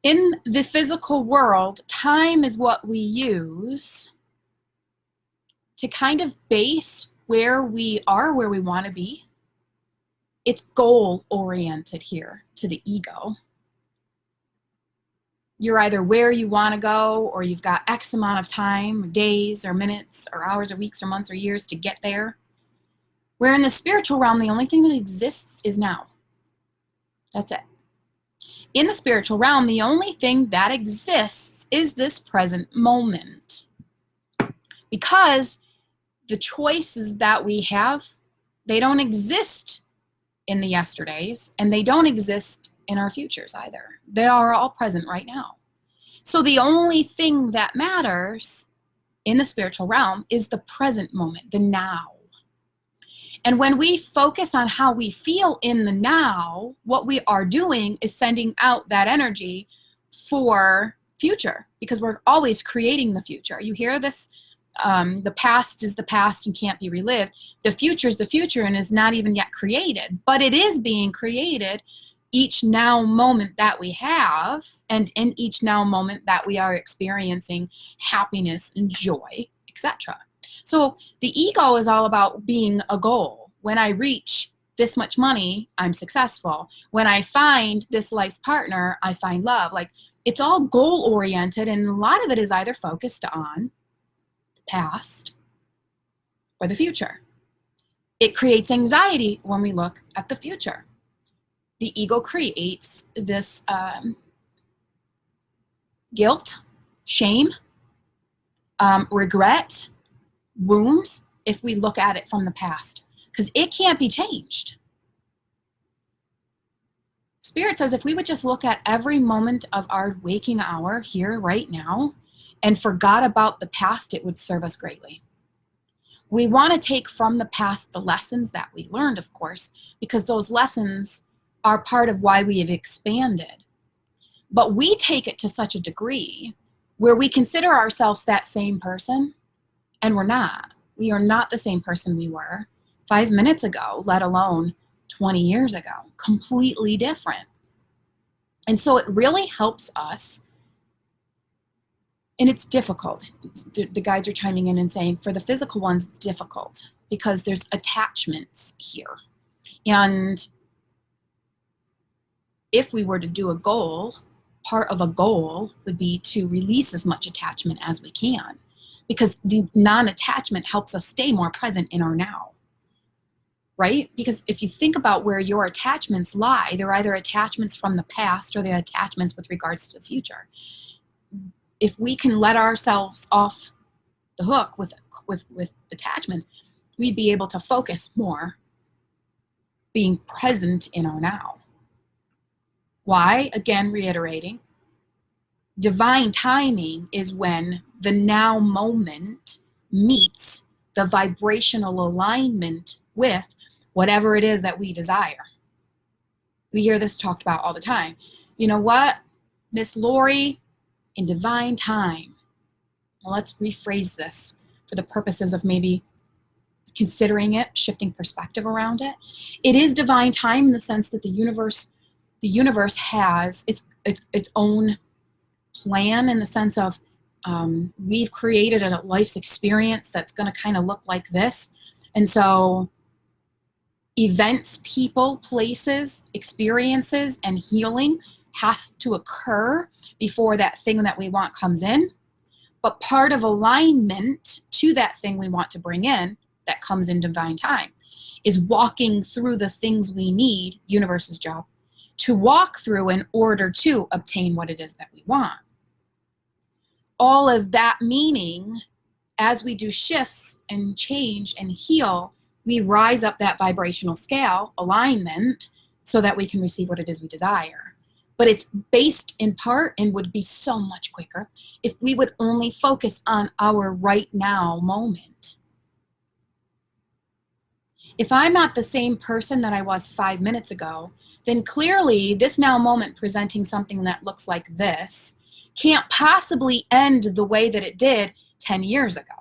In the physical world, time is what we use to kind of base where we are, where we want to be. It's goal-oriented here to the ego. You're either where you want to go, or you've got X amount of time, days or minutes or hours or weeks or months or years to get there. Where in the spiritual realm, the only thing that exists is now. That's it. In the spiritual realm, the only thing that exists is this present moment. Because the choices that we have, they don't exist in the yesterdays, and they don't exist in our futures either. They are all present right now. So the only thing that matters in the spiritual realm is the present moment, the now. And when we focus on how we feel in the now, what we are doing is sending out that energy for future, because we're always creating the future. You hear this, the past is the past and can't be relived. The future is the future and is not even yet created, but it is being created each now moment that we have, and in each now moment that we are experiencing happiness and joy, etc. So the ego is all about being a goal. When I reach this much money, I'm successful. When I find this life's partner, I find love. Like, it's all goal-oriented, and a lot of it is either focused on the past or the future. It creates anxiety when we look at the future. The ego creates this guilt, shame, regret, wounds, if we look at it from the past, because it can't be changed. Spirit says if we would just look at every moment of our waking hour here right now and forgot about the past, it would serve us greatly. We want to take from the past the lessons that we learned, of course, because those lessons are part of why we have expanded. But we take it to such a degree where we consider ourselves that same person, and we're not. We are not the same person we were 5 minutes ago, let alone 20 years ago. Completely different. And so it really helps us, and it's difficult. The guides are chiming in and saying for the physical ones, it's difficult because there's attachments here. And if we were to do a goal, part of a goal would be to release as much attachment as we can, because the non-attachment helps us stay more present in our now, right? Because if you think about where your attachments lie, they're either attachments from the past or they're attachments with regards to the future. If we can let ourselves off the hook with attachments, we'd be able to focus more being present in our now. Why? Again, reiterating, divine timing is when the now moment meets the vibrational alignment with whatever it is that we desire. We hear this talked about all the time. You know what, Miss Lori, in divine time. Well, let's rephrase this for the purposes of maybe considering it, shifting perspective around it. It is divine time in the sense that the universe has its own plan, in the sense of we've created a life's experience that's going to kind of look like this. And so events, people, places, experiences, and healing have to occur before that thing that we want comes in. But part of alignment to that thing we want to bring in that comes in divine time is walking through the things we need, universe's job, to walk through in order to obtain what it is that we want. All of that meaning, as we do shifts and change and heal, we rise up that vibrational scale, alignment, so that we can receive what it is we desire. But it's based in part and would be so much quicker if we would only focus on our right now moment. If I'm not the same person that I was 5 minutes ago, then clearly this now moment presenting something that looks like this can't possibly end the way that it did 10 years ago.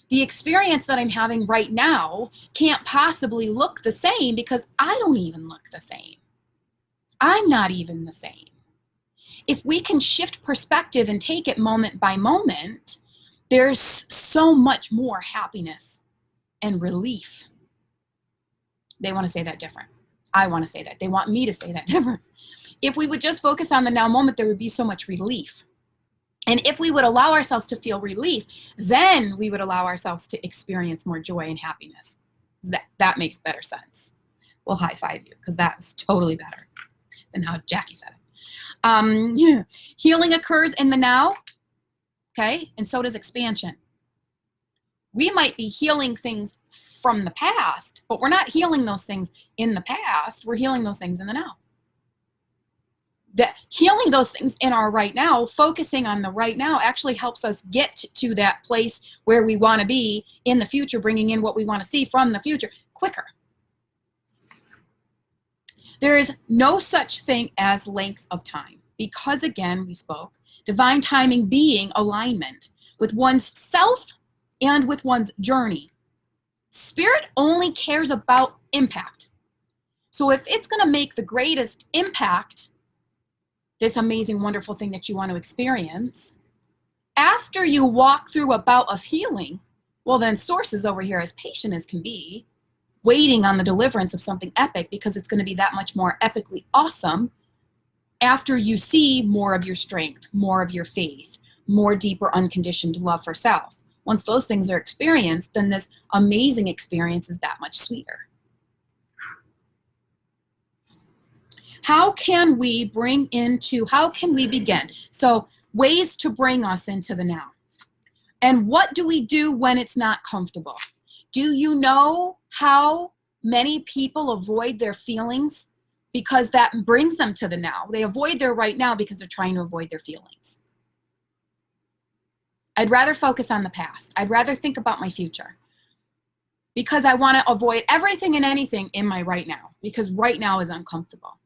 The experience that I'm having right now can't possibly look the same because I don't even look the same. I'm not even the same. If we can shift perspective and take it moment by moment, there's so much more happiness and relief. They want to say that different. I want to say that. They want me to say that different. If we would just focus on the now moment, there would be so much relief. And if we would allow ourselves to feel relief, then we would allow ourselves to experience more joy and happiness. That makes better sense. We'll high five you because that's totally better than how Jackie said it. Yeah. Healing occurs in the now, okay? And so does expansion. We might be healing things from the past, but we're not healing those things in the past. We're healing those things in the now. That healing those things in our right now, focusing on the right now, actually helps us get to that place where we want to be in the future, bringing in what we want to see from the future quicker. There is no such thing as length of time because, again, we spoke, divine timing being alignment with one's self and with one's journey. Spirit only cares about impact. So if it's going to make the greatest impact, this amazing, wonderful thing that you want to experience, after you walk through a bout of healing, well, then Source is over here as patient as can be, waiting on the deliverance of something epic because it's going to be that much more epically awesome after you see more of your strength, more of your faith, more deeper unconditioned love for self. Once those things are experienced, then this amazing experience is that much sweeter. How can we begin? So ways to bring us into the now. And what do we do when it's not comfortable? Do you know how many people avoid their feelings? Because that brings them to the now. They avoid their right now because they're trying to avoid their feelings. I'd rather focus on the past. I'd rather think about my future because I want to avoid everything and anything in my right now because right now is uncomfortable.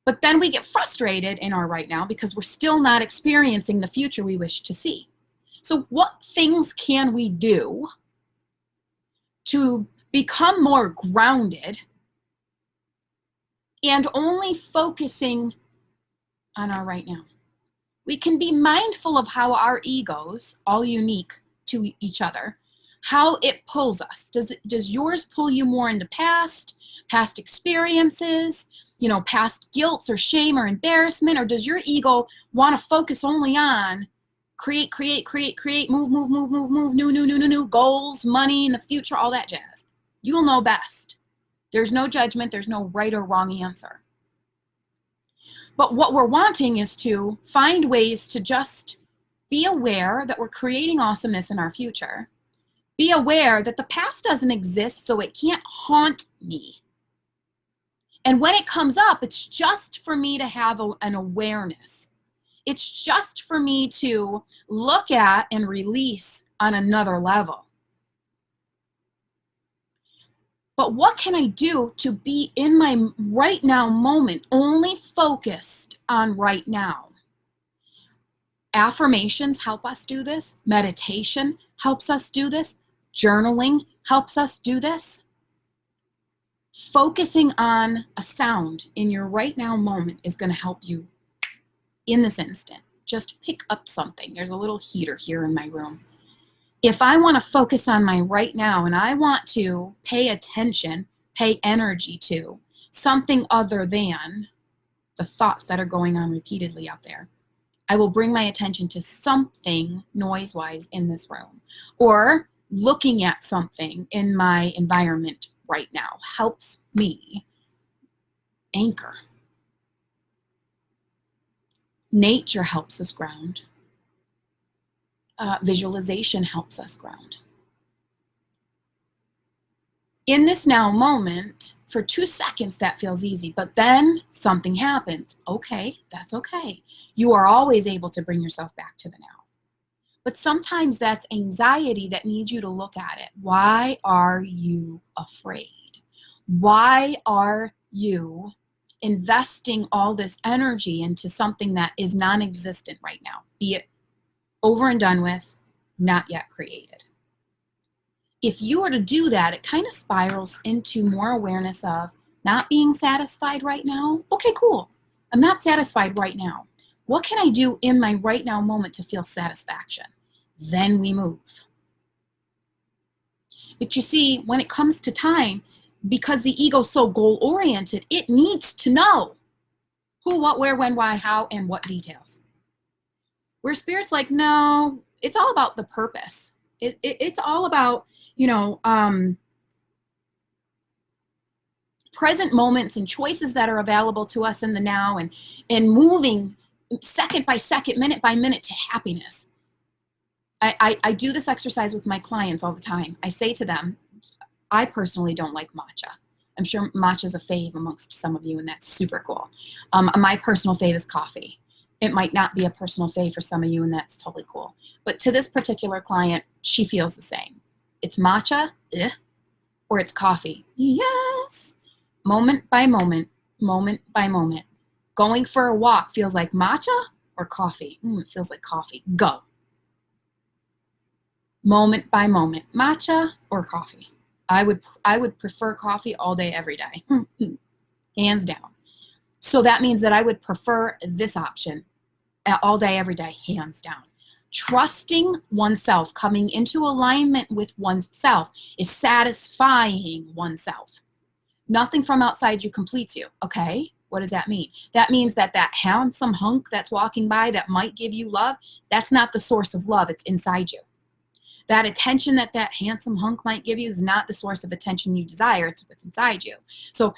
But then we get frustrated in our right now because we're still not experiencing the future we wish to see. So what things can we do to become more grounded and only focusing on our right now? We can be mindful of how our egos, all unique to each other, how it pulls us. Does yours pull you more into past experiences, past guilt or shame or embarrassment, or does your ego want to focus only on create, move, new goals, money in the future, all that jazz? You'll know best. There's no judgment. There's no right or wrong answer. But what we're wanting is to find ways to just be aware that we're creating awesomeness in our future. Be aware that the past doesn't exist, so it can't haunt me. And when it comes up, it's just for me to have an awareness. It's just for me to look at and release on another level. But what can I do to be in my right now moment, only focused on right now? Affirmations help us do this. Meditation helps us do this. Journaling helps us do this. Focusing on a sound in your right now moment is going to help you in this instant. Just pick up something. There's a little heater here in my room. If I want to focus on my right now and I want to pay attention, pay energy to something other than the thoughts that are going on repeatedly out there, I will bring my attention to something noise-wise in this room, or looking at something in my environment right now helps me anchor. Nature helps us ground. Visualization helps us ground. In this now moment, for 2 seconds, that feels easy, but then something happens. Okay, that's okay. You are always able to bring yourself back to the now. But sometimes that's anxiety that needs you to look at it. Why are you afraid? Why are you investing all this energy into something that is non-existent right now? Be it over and done with, not yet created. If you were to do that, it kind of spirals into more awareness of Not being satisfied right now? Okay, cool. I'm not satisfied right now. What can I do in my right now moment to feel satisfaction? Then we move. But you see, when it comes to time, because the ego's so goal-oriented, it needs to know who, what, where, when, why, how, and what details. Where spirit's like, no, it's all about the purpose. It's all about, present moments and choices that are available to us in the now, and moving second by second, minute by minute to happiness. I do this exercise with my clients all the time. I say to them, I personally don't like matcha. I'm sure matcha is a fave amongst some of you, and that's super cool. My personal fave is coffee. It might not be a personal fave for some of you, and that's totally cool. But to this particular client, she feels the same. It's matcha, or it's coffee. Yes. Moment by moment, moment by moment. Going for a walk feels like matcha or coffee. It feels like coffee. Go. Moment by moment, matcha or coffee. I would prefer coffee all day, every day. Hands down. So that means that I would prefer this option all day, every day, hands down. Trusting oneself, coming into alignment with oneself, is satisfying oneself. Nothing from outside you completes you. Okay, what does that mean? That means that handsome hunk that's walking by that might give you love, that's not the source of love. It's inside you. That attention that handsome hunk might give you is not the source of attention you desire. It's what's inside you. So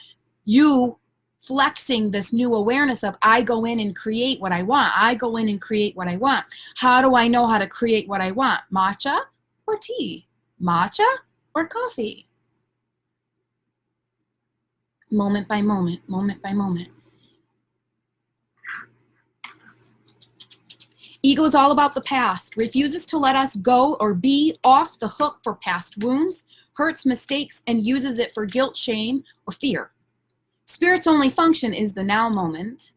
you flexing this new awareness of, I go in and create what I want. I go in and create what I want. How do I know how to create what I want? Matcha or tea? Matcha or coffee? Moment by moment, moment by moment. Ego is all about the past, refuses to let us go or be off the hook for past wounds, hurts, mistakes, and uses it for guilt, shame, or fear. Spirit's only function is the now moment,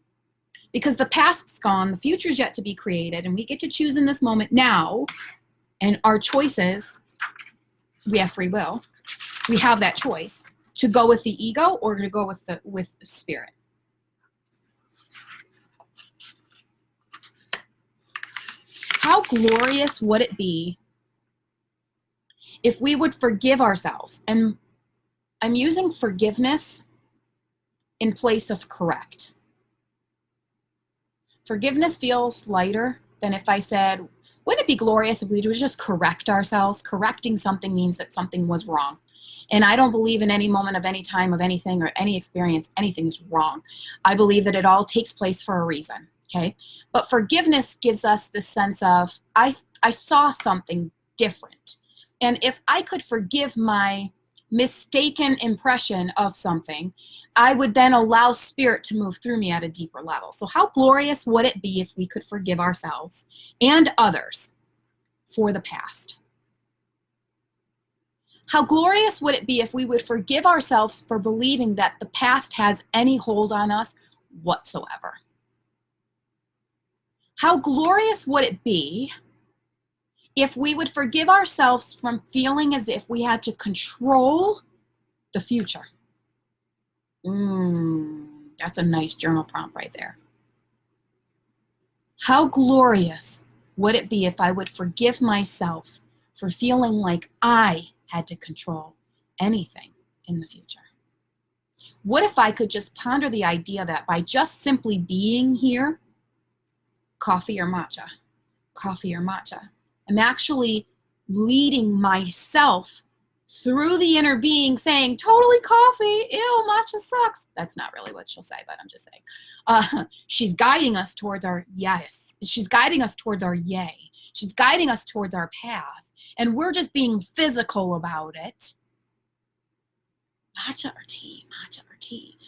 because the past's gone, the future's yet to be created, and we get to choose in this moment now, and our choices, we have free will. We have that choice to go with the ego or to go with spirit. How glorious would it be if we would forgive ourselves? And I'm using forgiveness in place of correct. Forgiveness feels lighter than if I said, wouldn't it be glorious if we would just correct ourselves? Correcting something means that something was wrong. And I don't believe in any moment of any time of anything or any experience, anything is wrong. I believe that it all takes place for a reason. Okay, but forgiveness gives us this sense of, I saw something different. And if I could forgive my mistaken impression of something, I would then allow spirit to move through me at a deeper level. So how glorious would it be if we could forgive ourselves and others for the past? How glorious would it be if we would forgive ourselves for believing that the past has any hold on us whatsoever? How glorious would it be if we would forgive ourselves from feeling as if we had to control the future? That's a nice journal prompt right there. How glorious would it be if I would forgive myself for feeling like I had to control anything in the future? What if I could just ponder the idea that by just simply being here, coffee or matcha, coffee or matcha, I'm actually leading myself through the inner being saying, totally coffee, ew, matcha sucks. That's not really what she'll say, but I'm just saying. She's guiding us towards our yes. She's guiding us towards our yay. She's guiding us towards our path. And we're just being physical about it. Matcha or tea, matcha or tea.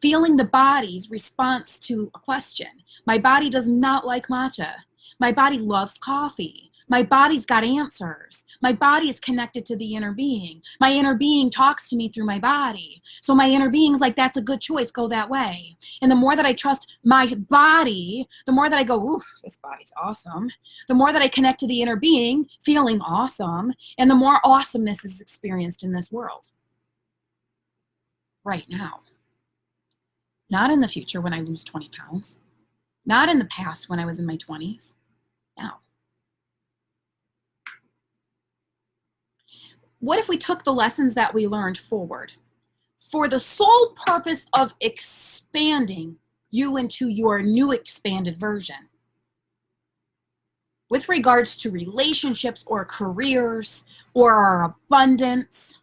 Feeling the body's response to a question. My body does not like matcha. My body loves coffee. My body's got answers. My body is connected to the inner being. My inner being talks to me through my body. So my inner being's like, that's a good choice, go that way. And the more that I trust my body, the more that I go, ooh, this body's awesome. The more that I connect to the inner being, feeling awesome, and the more awesomeness is experienced in this world. Right now. Not in the future when I lose 20 pounds. Not in the past when I was in my 20s. Now. What if we took the lessons that we learned forward for the sole purpose of expanding you into your new expanded version? With regards to relationships or careers or our abundance.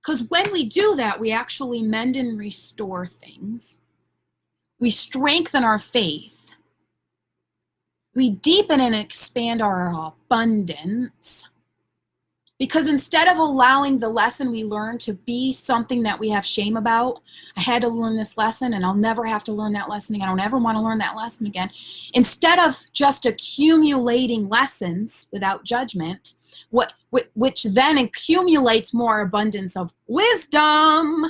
Because when we do that, we actually mend and restore things. We strengthen our faith. We deepen and expand our abundance. Because instead of allowing the lesson we learned to be something that we have shame about, I had to learn this lesson and I'll never have to learn that lesson again. I don't ever want to learn that lesson again. Instead of just accumulating lessons without judgment, which then accumulates more abundance of wisdom,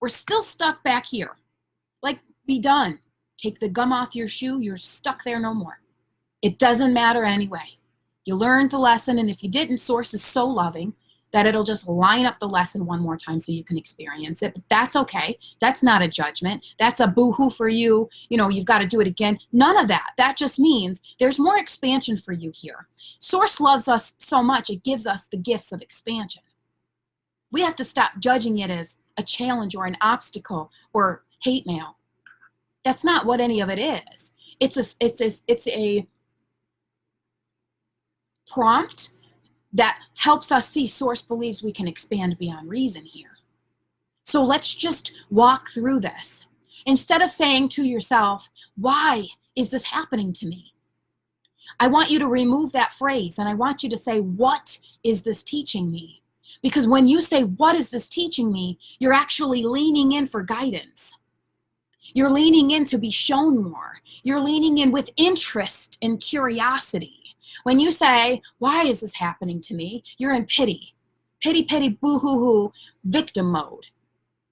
we're still stuck back here. Like, be done. Take the gum off your shoe. You're stuck there no more. It doesn't matter anyway. You learned the lesson, and if you didn't, Source is so loving that it'll just line up the lesson one more time so you can experience it. But that's okay. That's not a judgment. That's a boo-hoo for you. You know, you've got to do it again. None of that. That just means there's more expansion for you here. Source loves us so much, it gives us the gifts of expansion. We have to stop judging it as a challenge or an obstacle or hate mail. That's not what any of it is. It's a prompt that helps us see Source believes we can expand beyond reason here. So let's just walk through this. Instead of saying to yourself, why is this happening to me? I want you to remove that phrase and I want you to say, what is this teaching me? Because when you say, what is this teaching me? You're actually leaning in for guidance. You're leaning in to be shown more. You're leaning in with interest and curiosity. When you say, why is this happening to me? You're in pity. Pity, pity, boo-hoo-hoo, victim mode.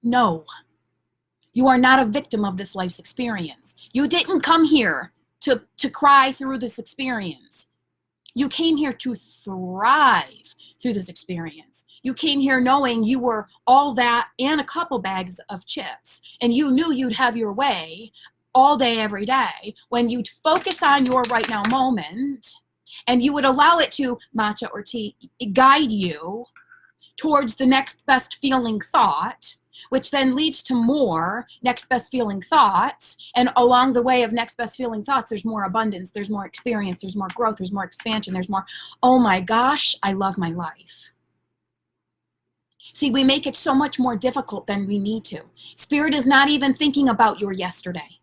No. You are not a victim of this life's experience. You didn't come here to cry through this experience. You came here to thrive through this experience. You came here knowing you were all that and a couple bags of chips, and you knew you'd have your way all day, every day, when you'd focus on your right now moment, and you would allow it to, matcha or tea, guide you towards the next best feeling thought, which then leads to more next best feeling thoughts. And along the way of next best feeling thoughts, there's more abundance, there's more experience, there's more growth, there's more expansion, there's more, oh my gosh, I love my life. See, we make it so much more difficult than we need to. Spirit is not even thinking about your yesterday.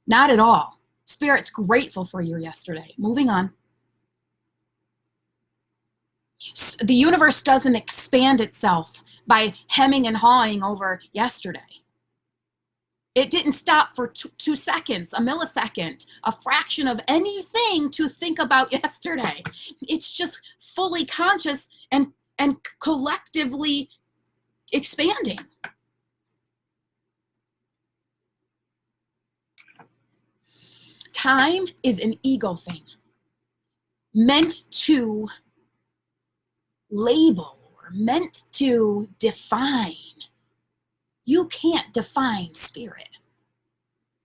Not at all. Spirit's grateful for your yesterday. Moving on. The universe doesn't expand itself by hemming and hawing over yesterday. It didn't stop for 2 seconds, a millisecond, a fraction of anything to think about yesterday. It's just fully conscious and collectively expanding. Time is an ego thing, meant to label or meant to define. You can't define spirit.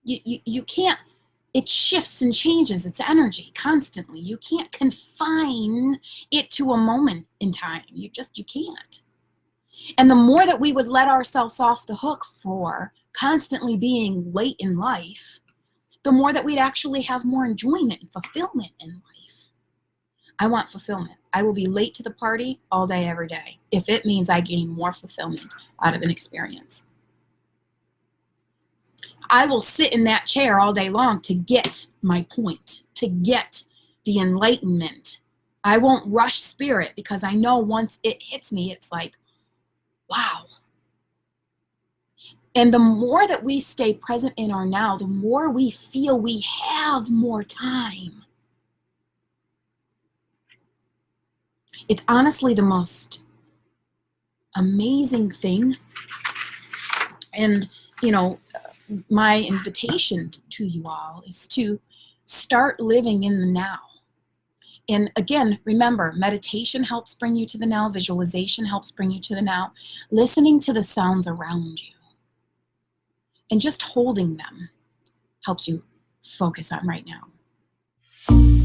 You can't, it shifts and changes its energy constantly. You can't confine it to a moment in time. You can't. And the more that we would let ourselves off the hook for constantly being late in life, the more that we'd actually have more enjoyment and fulfillment in life. I want fulfillment. I will be late to the party all day, every day, if it means I gain more fulfillment out of an experience. I will sit in that chair all day long to get my point, to get the enlightenment. I won't rush spirit because I know once it hits me, it's like, wow. And the more that we stay present in our now, the more we feel we have more time. It's honestly the most amazing thing. And, you know, my invitation to you all is to start living in the now. And again, remember, meditation helps bring you to the now. Visualization helps bring you to the now. Listening to the sounds around you. And just holding them helps you focus on right now.